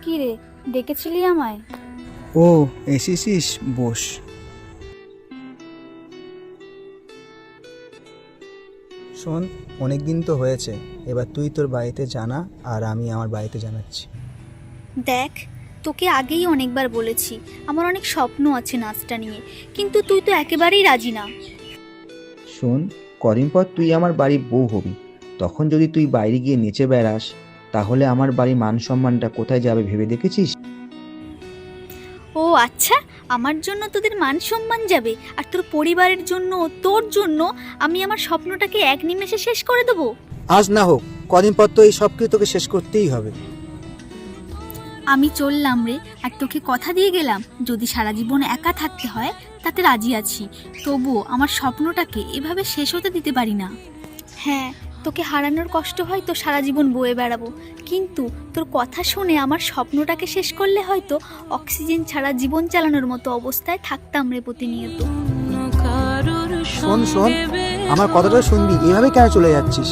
কি রে, ডেকেছিলি আমায়? ও এসেছিস, বস। শোন, অনেক দিন তো হয়েছে, এবার তুই তোর বাড়িতে জানা আর আমি আমার বাড়িতে জানাচ্ছি। দেখ, তোকে আগেই অনেকবার বলেছি আমার অনেক স্বপ্ন আছে নাচটা নিয়ে, কিন্তু তুই তো একেবারেই রাজি না। শোন, কদিন পর তুই আমার বাড়ির বউ হবি, তখন যদি তুই বাইরে গিয়ে নেচে বেড়াস, তাহলে আমার বাড়ির মান সম্মানটা কোথায় যাবে ভেবে দেখেছিস? ও আচ্ছা, আমার জন্য তোদের মান সম্মান যাবে, আর তোর পরিবারের জন্য, তোর জন্য আমি আমার স্বপ্নটাকে এক নিমেষে শেষ করে দেবো? আজ না হোক, কদিন পর তো এই সব কিছু তোকে শেষ করতেই হবে। আমি চললাম রে, আর তোকে কথা দিয়ে গেলাম যদি সারা জীবন একা থাকতে হয় তাতে রাজি আছি, তবুও আমার স্বপ্নটাকে এভাবে শেষ হতে দিতে পারি না। হ্যাঁ, তোকে হারানোর কষ্ট হয় তো সারা জীবন বয়ে বেড়াবো, কিন্তু তোর কথা শুনে আমার স্বপ্নটাকে শেষ করলে হয়তো অক্সিজেন ছাড়া জীবন চালানোর মতো অবস্থায় থাকতাম রে প্রতিনিয়ত। শোন শোন, আমার কথাটা শুনবি, এভাবে কেন চলে যাচ্ছিস?